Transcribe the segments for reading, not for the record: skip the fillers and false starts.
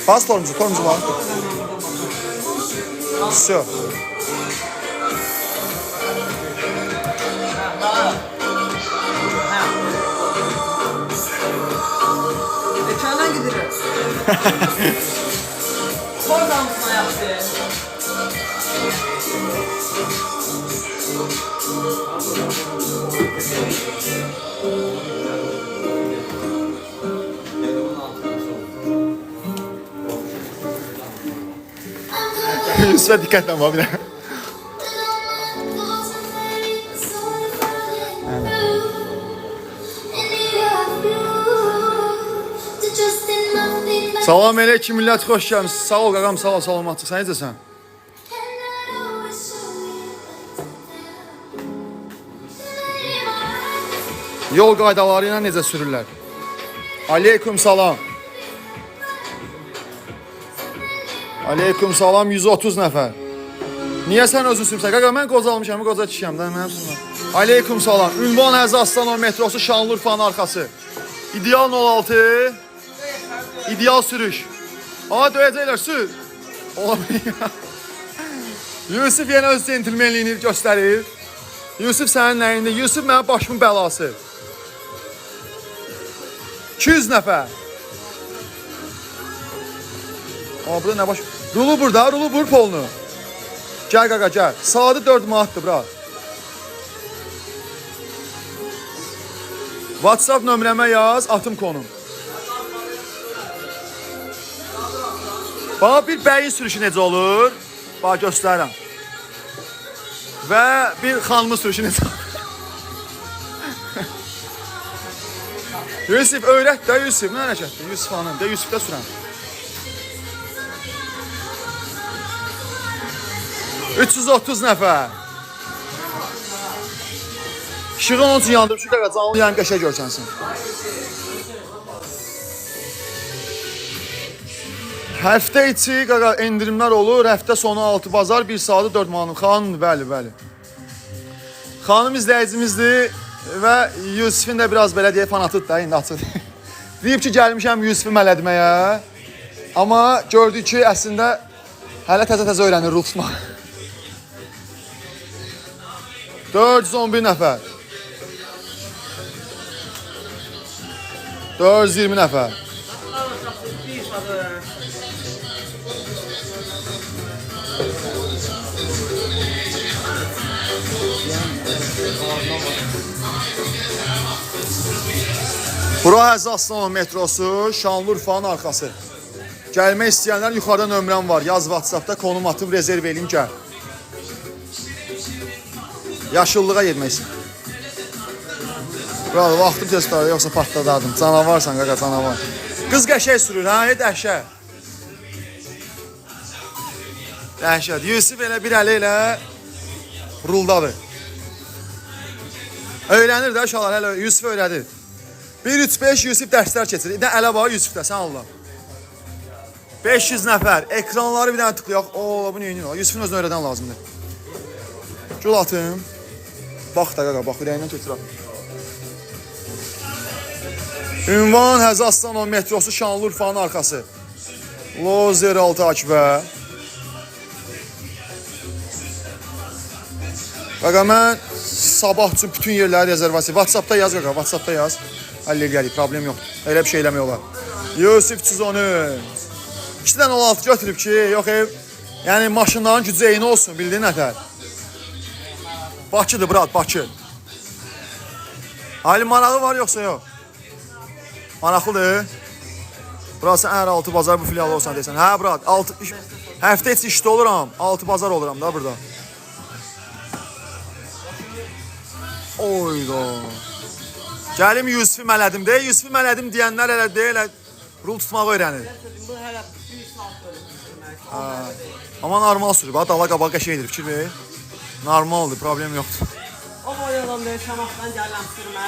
Bas torumuzu var. Все. Ekrandan gidiyor. Oradan mısın yaptı? Yusuf'a dikkatle bak bir de. Salam aleyküm millət, xoş gəlmisiniz. Sağ ol qaqam, sağ ol, salamatçı. Sən necəsən? Yol qaydaları ilə necə sürürlər? Aleyküm salam. Aleyküm salam, 130 nəfər. Niyə sən özün sürürsən? Qaqa, mən qocalmışam, qoca kişiyəm da, mənim sürürəm. Aleyküm salam. Ünvan Həzi Aslanov metrosu Şanlıurfanın arxası. İdeal 06. İdeal sürüş. Aa, döyəcəklər, sür. Olamıyor. Yusuf yenə öz centilmenliyini göstərir. Yusuf sənin nəyində? Yusuf mənim başımın bəlası. 200 nəfər. Aa, burada nə baş... Rulu burada, rulu vur polunu. Gəl qaqa, gəl. Saatı 4 manatdır, bura. WhatsApp nömrəmə yaz, atım konum. Bana bir bəyin sürüşü necə olur? Bax, göstərirəm. Və bir xanımın sürüşü necə olur? Yusuf, öyrət də Yusuf. Nə hərəkətdir? Yusuf hanım, də Yusuf da sürəm. 330 nəfər. İşığı onun üçün yandırıb, şu qədər canlı yan qəşə görsənsin. Həftə içi qaqa endirimlər olur, həftə sonu 6 bazar, 1 saatı 4 manat. Xanım, bəli, bəli. Xanım izləyicimizdir və Yusufin də biraz belə deyə fanatıdır da, indi açıq. Deyib ki, gəlmişəm Yusufu mələdməyə. Amma gördük ki, əslində hələ təzə-təzə öyrənir rul tutmaq. 411 nəfər. 420 nəfər. Bura Həzi Aslanov metrosu, Şanlıurfanın arxası. Gəlmək istəyənlər yuxarıda nömrəm var. Yaz WhatsAppda, konum atıb, rezerv eləyim, gəl. Yaşıllığa yetməksin. Bravo, vaxtım tez tutardı, yoxsa partladardım. Canavarsan, qaqa, canavar. Qız qəşək sürür, hə? Dəhşət. Dəhşət. Yusuf elə bir əli ilə ruldadır. Öyrənir də uşaqlar, hələ Yusuf öyrədir. 1-3-5 Yusuf dərslər keçirir. Bir də ələ var Yusufda, sən Allah. 500 nəfər. Ekranları bir dənə tıklayaq. Oo, bu neyini var? Yusufun özünü öyrədən lazımdır. Gül atım. Bax da qaqa, bax, ürəyindən tökürəm. Ünvan Həzi Aslanov metrosu Şanlıurfanın arxası. Lozer 6 Akbə. Qaqa, mən sabah üçün bütün yerləri rezervasiya. WhatsAppda yaz qaqa, WhatsAppda yaz. Həll eləyərik, problem yoxdur. Elə bir şey eləmək olar. Yusuf 313. 2 dənə 16 götürüb ki, yox ev. Yəni maşınların gücü eyni olsun, bildiyin nətər. Bakıdır, brat, Bakı. Ali marağı var yoxsa yox? Maraqlıdır. Burası ən 6 bazar bu filialı olsan deyəsən. Hə, brat, həftə içi işdə oluram. 6 bazar oluram da burada. Oyda. Gəlim Yusufu mələdim deyə. Yusufu mələdim deyənlər elə deyil, rul tutmağı öyrənir. Bu hələ 1 saat böyle. Amma normal sürüb, dala qabağa qəşəngdir, fikir ver. Normaldır, problem yoxdur. O boy adam deyil, Şamaxdan gələm sürmə.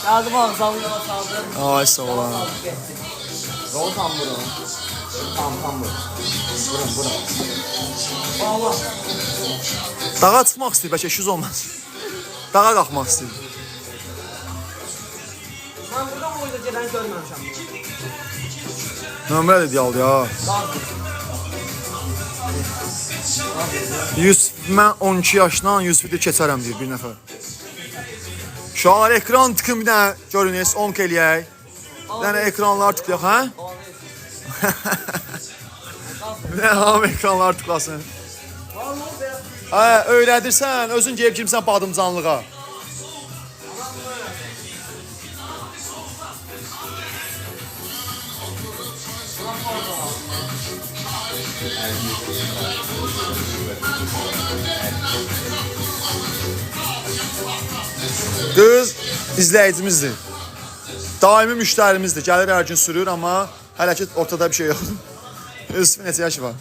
Gəldim ağzamı yola saldım. Ay, sağ ol. Yol tam bura. Tam bura. Bura. Allah. Dağa çıxmaq istəyir, bəlkə 200 olmaz. Dağa qalxmaq istəyir. Mən burada boyda gələn görməmişəm. Nömrə də idealdır ya. 100, mən 12 yaşdan 100 video keçərəm deyir bir nəfər. Uşaqlar ekran tıkın bir dənə görünüz, 10 eləyək. Bir dənə ekranlar tıklayaq, hə? Bir dənə hamı ekranlar tıklasın. Hə, öyrədirsən, özün gəlib girmişsən badımcanlığa. Qız izləyicimizdir. Daimi müştərimizdir. Gəlir hər gün sürür, amma hələ ki ortada bir şey yoxdur. Yusufun neçə yaşı var?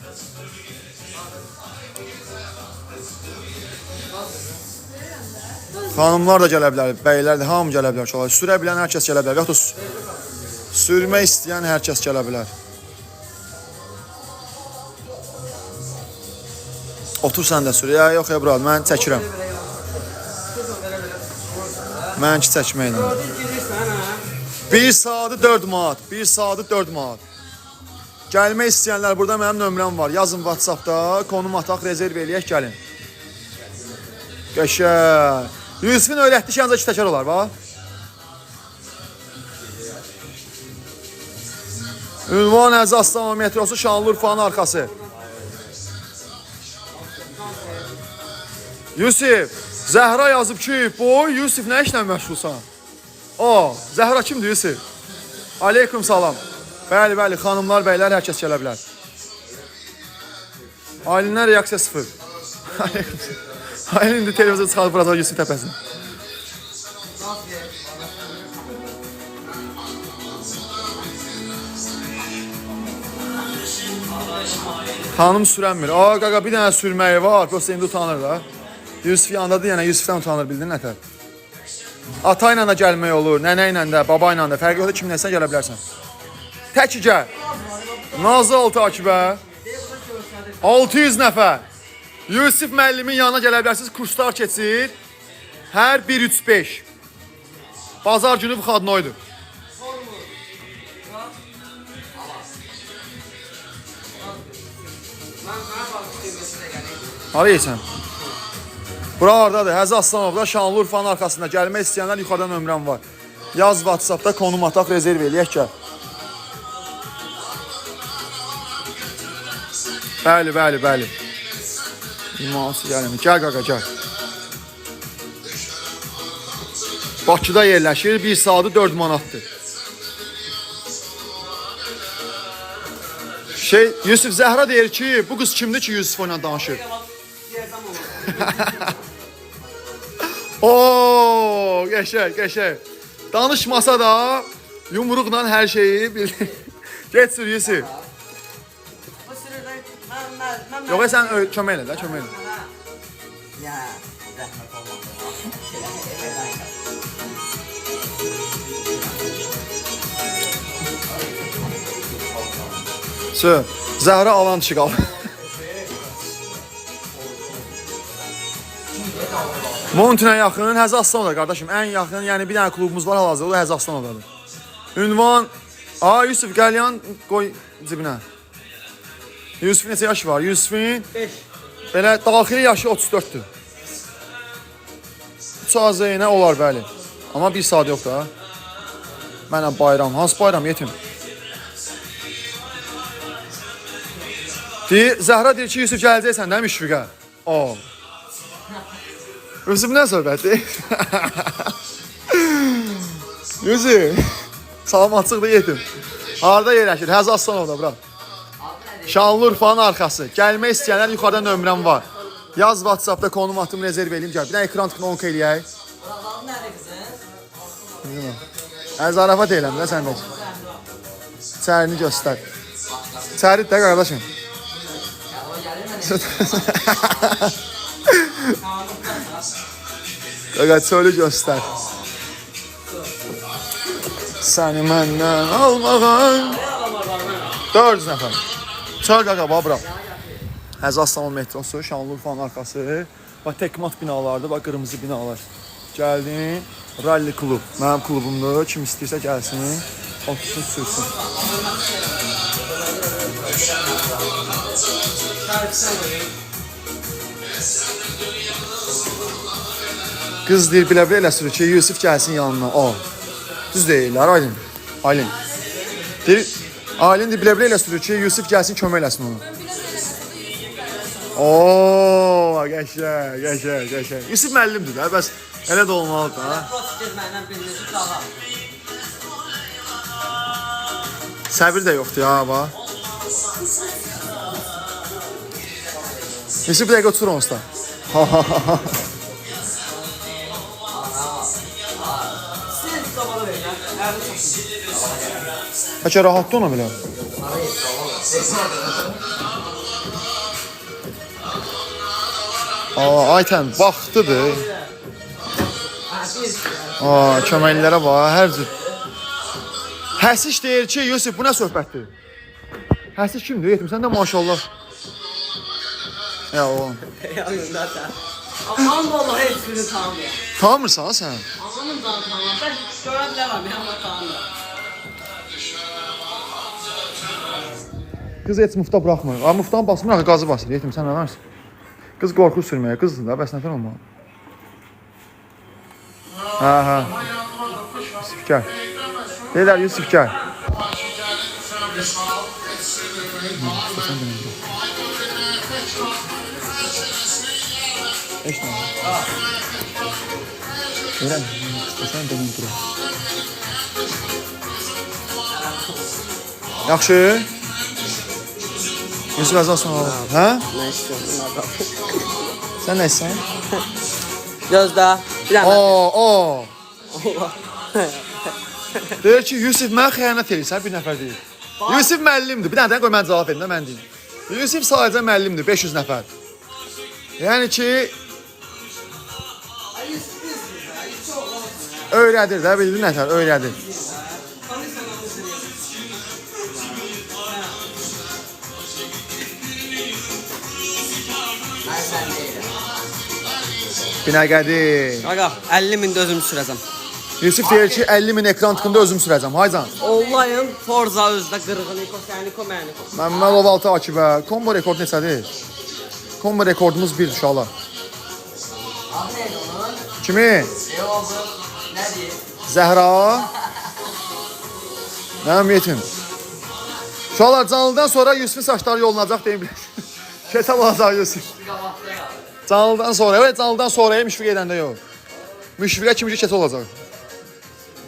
Xanımlar da gələ bilər, bəylər də hamı gələ bilər. Sürə bilən hər kəs gələ bilər. Yoxdur, sürmək istəyən hər kəs gələ bilər. Otur sən də sür. Ya, yox ya, bura, mən çəkirəm. Mənki çəkməklə. 1 saatı 4 manat. 1 saatı 4 manat. Gəlmək istəyənlər, burada mənim nömrəm var. Yazın WhatsAppda, konum ataq, rezerv eləyək, gəlin. Qəşəng. Yusufun öyrətdi ki, ancaq 2 təkər olar, bax. Ünvan Əziz Aslanov metrosu Şanlıurfanın arxası. Yusuf, Zəhra yazıb ki, boy, Yusuf nə işlə məşğulsan? O, Zəhra kimdir Yusuf? Aleyküm salam. Bəli, bəli, xanımlar, bəylər, hər kəs gələ bilər. Aylinə reaksiya 0. Aylin indi televizor çıxarıb burada Yusuf təpəsində. Xanım sürənmir. Aa, qaqa, bir dənə sürməyi var, prosta indi utanır da. Yusuf yandadır, yəni Yusufdan utanır, bildin nətər? Ata ilə də gəlmək olur, nənə ilə də, baba ilə də, fərqi yoxdur, kimləsən gələ bilərsən. Tək gəl. Nazlı altı akibə. 600 nəfər. Yusuf müəllimin yanına gələ bilərsiniz, kurslar keçir. Hər 1-3-5. Bazar günü Vıxadnoydur. Hara yeysən? Bura haradadır? Həzi Aslanovda, Şanlıurfanın arxasında. Gəlmək istəyənlər yuxarıda nömrəm var. Yaz WhatsAppda, konum ataq, rezerv eləyək gəl. Bəli, bəli, bəli. İmansı gəlin. Gəl qaqa, gəl. Bakıda yerləşir, 1 saatı 4 manatdır. Yusuf, Zəhra deyir ki, bu qız kimdir ki Yusuf ilə danışır? Ooo, qəşəng, qəşəng. Danışmasa da yumruqla hər şeyi bilir. Get sür Yusuf. Yox, sən kömək elə də, kömək elə. Sür, Zəhra alan dışı qalır. Montinə yaxın Həzi Aslanovda qardaşım, ən yaxın, yəni bir dənə klubumuz var hal-hazırda, o da Həzi Aslanovdadır. Ünvan, Yusuf gəlyan qoy cibinə. Yusufun neçə yaşı var? Yusufun 5. Belə daxili yaşı 34-dür. 3 azəyinə olar, bəli. Amma 1 saat yox da. Mənə bayram, hansı bayram yetim? Zəhra deyir ki, Yusuf gələcəksən, nə müşfiqə? O. Yusuf nə söhbəti? Yusuf, salamatçılıqda yetim. Harada yerləşir? Həzi Aslanovda, bura. Şanlıurfanın arxası. Gəlmək istəyənlər yuxarıda nömrəm var. Yaz WhatsAppda konum atım, rezerv eləyim, gəl. Bir dənə ekran tıkını 10 eləyək. Buraxalım nədir qızın? Zarafat eyləm də sən də. İçərini göstər. İçəri də qardaşım. Qaqa, çölü göstər. Səni məndən almağın. 400 nəfər. Çöl qaqa, bura. Həzi Aslanov metrosu, Şanlıurfanın arxası. Bax, tekmat binalardır, bax, qırmızı binalar. Gəldin, ralli klub. Mənim klubumdur, kim istəyirsə gəlsin, otursun, sürsün. Qız deyir bilə-bilə elə sürür ki, Yusif gəlsin yanına. O. Düz deyirlər, Aylin. Aylin. Deyir, Aylin deyir bilə-bilə elə sürür ki, Yusif gəlsin kömək eləsin ona. Oo, qəşəng. Yusuf müəllimdir də, bəs elə də olmalıdır da. Səbir də yoxdur ya, bax. Yusuf bir dəqiqə otur onsda. Bəlkə rahatdır ona belə. Aytən, vaxtıdır. Köməklilərə bax, hər cür. Həsiş deyir ki, Yusuf, bu nə söhbətdir? Həsiş kimdir? Yetim, sən də maşallah. Ya o. Aman vallahi heç birini tanımıyorum. Tanımırsan sən? Amanım da tanımıyorum. Ben görə bilərəm, amma tanımıyorum. Qız heç mufta buraxmır. Muftanı basmır, qazı basır. Yetim, sən nə varsan? Qız qorxu sürməyə, qızdır da, bəs nətər olmalı? Hə. Yusuf gəl. Deyirlər, Yusuf gəl. Heç nə? Deyirəm, istəsən dönüm duraq. Yaxşı? Yusuf əzasın oğlum. Hə? Nə istiyorsun adam? Sən nə istəyən? Gözdə. Bir dənə. Allah. Deyir ki, Yusuf mənə xəyanət edirsən, bir nəfər deyir. Yusuf müəllimdir. Bir dənə qoy mən cavab verim də, mən deyim. Yusuf sadəcə müəllimdir, 500 nəfər. Yəni ki, öyrədir də, bildin nətər, öyrədir. Binəqədir. Qaqa, 50.000 də özüm sürəcəm. Yusuf deyir ki, 50.000 ekran tıkında özüm sürəcəm. Haycan. Olayın Forza özdə qırğıniko, səniko, məniko. Məmməlov 6 Akibə. Kombo rekord neçədir? Kombo rekordumuz 1 uşaqlar. Kimi? Nə deyir? Zəhra. Mənim yetim. Uşaqlar canlıdan sonra Yusuf'un saçları yolunacaq deyim bilərsiniz. Keçəl olacaq Yusuf. Canlıdan sonra, evet canlıdan sonraya müşfiq edəndə yox. Müşfiqə kimi ki keçəl olacaq.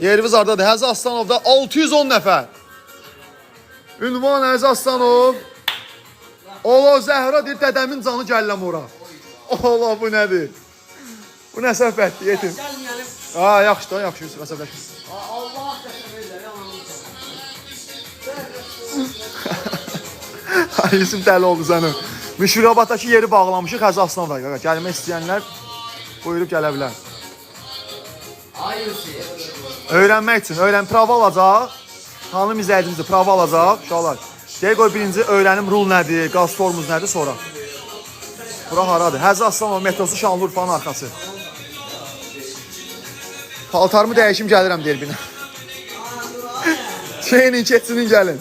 Yerimiz ardadır. Həzi Aslanovda 610 nəfər. Ünvan Həzi Aslanov. Ola Zəhra deyir, dədəmin canı gəlləm ora. Ola bu nədir? Bu nə söhbətdir yetim? Haa yaxşı da, yaxşı Yusuf, əsəbləşmə. Allah təşəkkür edirəm. Yusuf dəli oldu sənin. Müşfiqabatdakı yeri bağlamışıq Həzi Aslanova. Gəlmək istəyənlər buyurub gələ bilər. Ay Yusuf. Öyrənmək üçün, prava alacaq. Xanım izləyicimizdir, prava alacaq. Uşaqlar. Deyək qoy birinci öyrənim rul nədir, qaz tormuz nədir sonra. Bura haradır? Həzi Aslanov metrosu Şanlıurfanın arxası. Paltarımı dəyişim gəlirəm deyir binə. Şeyinin keçsinin gəlin.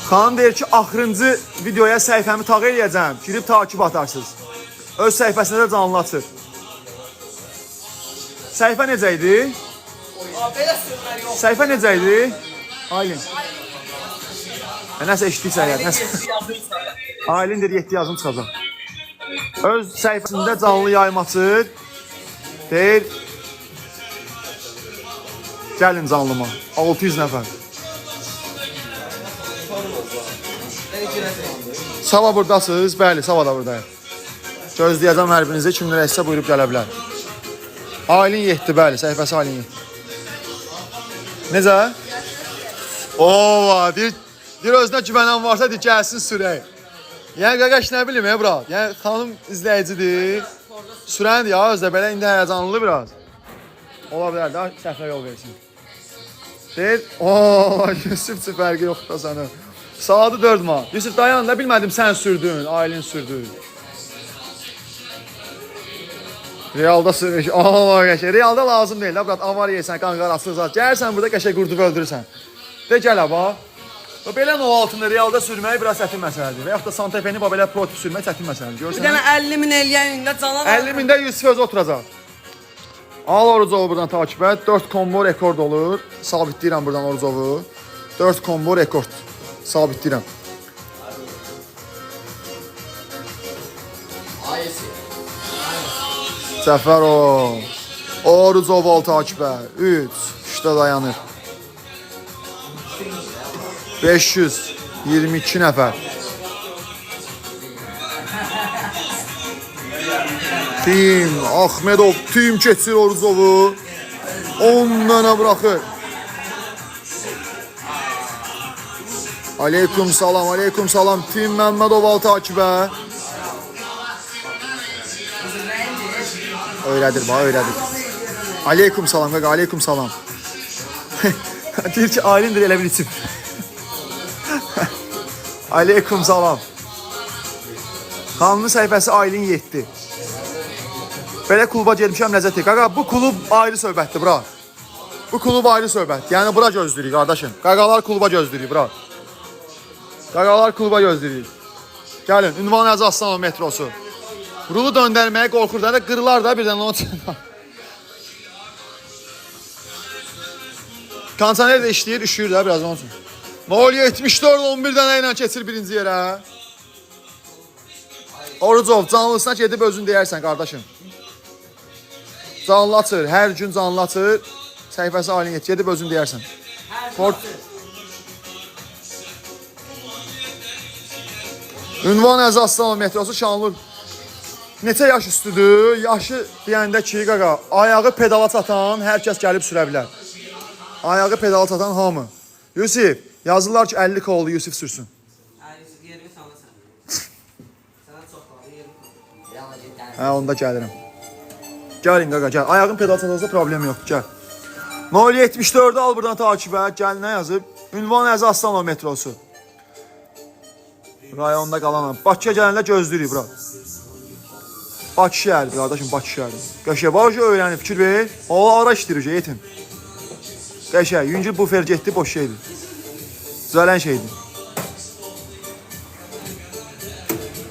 Xanım deyir ki, axırıncı videoya səhifəmi tağ eləyəcəm. Girib takip atarsınız. Öz səhifəsində də canlı açır. Səhifə necə idi? Səhifə necə idi? Aylin. Nəsə eşitdiksə əgər. Aylin deyir 7 yazım çıxacaq. Öz səhifəsində canlı yayım açır. Deyir. Gəlin canlıma. 600 nəfər. Sava buradasınız? Bəli, Sava da buradayım. Gözləyəcəm hər birinizi. Kimlərə isə buyurub gələ bilər. Aylin 7, bəli, səhifəsi Aylin 7. Necə? Ova, deyir özünə güvənən varsa deyir, gəlsin sürək. Yəni, qaqaş nə bilim, brat? Yəni, xanım izləyicidir. Sürəndir ya, özdə belə indi həyəcanlı biraz. Ola bilər də, səhvə yol versin. Deyir, ooo, Yusuf fərqi yoxdur da sənə. Saatı 4 man. Yusuf dayan, nə bilmədim sən sürdün, Aylin sürdü. Realda sürüş. Allah qəşəng. Realda lazım deyil. Brat avar yeyirsən, qan qarası zat. Gəlsən burada qəşəng qurdu öldürürsən. De gəl ha. Belə o altında realda sürmək biraz çətin məsələdir. Və yaxud da Santa Fe-ni belə prototip sürmək çətin məsələdir. Bir Görürsən? dənə 50 min eləyən cana 50 mində 100 söz oturacaq. Al Orucovu buradan takip et. 4 kombo rekord olur. Sabitləyirəm buradan Orucovu. 4 kombo rekord. Sabitləyirəm. Səfərov. Orucov al takip et. 3. İşte dayanır. 522 nəfər. Tim Ahmedov tim keçir Orucovu. 10 dənə bırakır. Aleyküm salam. Tim Məmmədov al takibə. Öylədir, öylədir. Aleyküm salam, qaqa, aleyküm salam. Deyir ki, ailindir elə bir içib. Aleyküm salam. Xanımın səhifəsi Aylin 7. Belə kluba gelmişəm Ləzzət. Qaqa, bu klub ayrı söhbətdir, bura. Bu klub ayrı söhbət. Yəni, bura gözləyirik, qardaşım. Qaqalar kluba gözləyirik, bura. Qaqalar kluba gözləyirik. Gəlin, Ünvan Əzi Aslanov metrosu. Rulu döndərməyə qorxurdan da qırılar da birdən onun üçün. Kondisioner də işləyir, üşüyür da biraz onun üçün. 0.74 11 dənə ilə keçir birinci yerə. Orucov, canlısına gedib özün deyərsən, qardaşım. Canlı açır, hər gün canlı açır. Səhifəsi Aylin et, gedib özün deyərsən. Ünvan Əzi Aslanov metrosu Şanlıurfa. Neçə yaş üstüdür? Yaşı deyəndə ki, qaqa, ayağı pedala çatan hər kəs gəlib sürə bilər. Ayağı pedala çatan hamı. Yusif, yazırlar ki 50 oldu, Yusif sürsün. Yerimi sanırsan. Sənə çox qaldı, yerim. Hə, onda gəlirəm. Gəlin qaqa, gəl. Ayağın pedal çatarsa problem yoxdur, gəl. 074-ü al buradan takibə, gəl nə yazıb? Ünvan Əzi Aslanov metrosu. Rayonda qalanam. Bakıya gələndə gözləyirik, bura. Bakı şəhəridir, qardaşım, Bakı şəhəridir. Qəşəng, bax, öyrənib, fikir ver. O, ara işləyir, yetim. Qəşəng, yüngül bufer getdi, boş şeydir. Düzələn şeydir.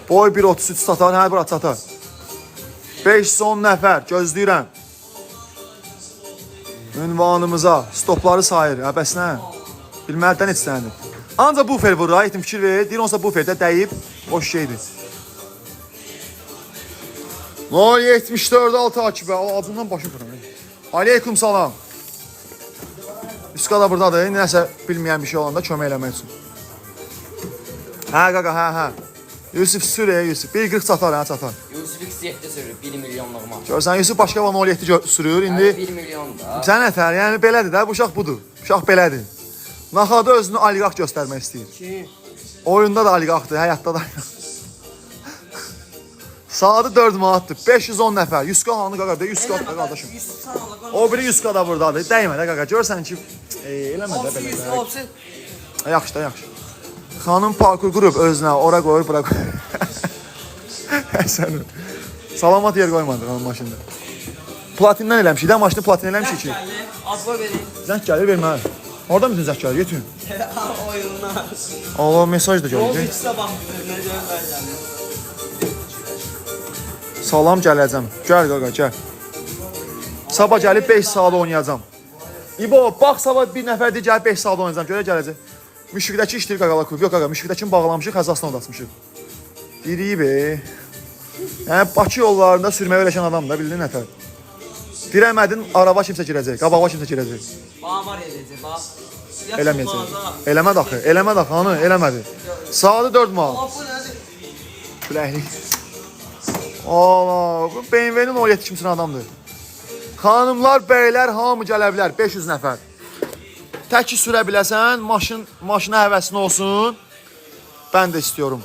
Boy 1.33 satar, hə, bura satar. 510 nəfər, gözləyirəm. Ünvanımıza, stopları sayır, bəs nə? Bilməlidən heç sənədir. Ancaq bufer vurur, yetim, fikir ver. Deyir, onsa buferdə dəyib, boş şeydir. 074 al takibə, acından başım fırın. Aleyküm salam. Üska da buradadır, nəsə bilməyən bir şey olanda kömək eləmək üçün. Hə qaqa, hə. Yusuf sür, Yusuf. 1.40 satar, hə, satar. Yusuf X7 sürür, 1 milyonluq maç. Görsən, Yusuf başqa 0.7 sürür, indi... 1 milyon da. Sən ətər, yəni belədir də, bu uşaq budur. Uşaq belədir. Naxada özünü aliqaq göstərmək istəyir. Kim? Oyunda da aliqaqdır, həyatda da aliqaq. Saatı 4 manatdır. 510 nəfər. 100k hanı qaqa, 100k qardaşım. O biri 100k da buradadır. Dəymə də qaqa. Görsən ki, eləmə də belə. Yaxşı da, yaxşı. Xanım parkur qurub özünə, ora qoyur, bura qoyur. Sən salamat yer qoymadı xanım maşında. Platindən eləmişik də, maşını platin eləmişik ki. Adva verin. Zəng gəlir, vermə. Oradan bütün zəng gəlir, yetin. Oyunlar. Allah, mesaj da Yol gəlir. ikisi bax, nə deyəm. Salam gələcəm. Gəl qaqa, gəl. Sabah gəlib 5 saat oynayacam. İbo, bax sabah bir nəfər deyir gəlib 5 saat oynayacam. Görə gələcək. Müşfiqdəki işdir qaqalar klubu. Yox qaqa, Müşfiqdəkini bağlamışıq, Xəzasdan odatmışıq. Deyir be. Yəni Bakı yollarında sürməyə öyrəşən adam da bildin nətər. Dirəmədin, araba kimsə girəcək, qabağa kimsə girəcək. Bağmar edəcək, bax. Eləməyəcək. Eləməd axı, eləməd axı, hanı, eləmədi. Saatı 4 manat. Bu nədir? Küləklik. Allah, bu BMW-nin 17 kimsin adamdır. Xanımlar, bəylər, hamı gələ bilər, 500 nəfər. Tək ki sürə biləsən, maşına həvəsin olsun. Mən də istiyorum.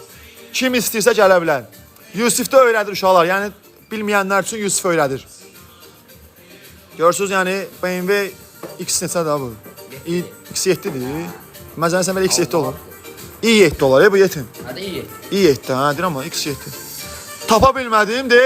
Kim istəyirsə gələ bilər. Yusif də öyrədir uşaqlar, yəni bilməyənlər üçün Yusif öyrədir. Görürsünüz, yəni BMW X neçədir bu? X7-dir. Məzənəsən belə X7 olur. i7 olar, bu yetin. Hadi iyi. i7, hə, deyirəm ama X7. Tapa bilmədim de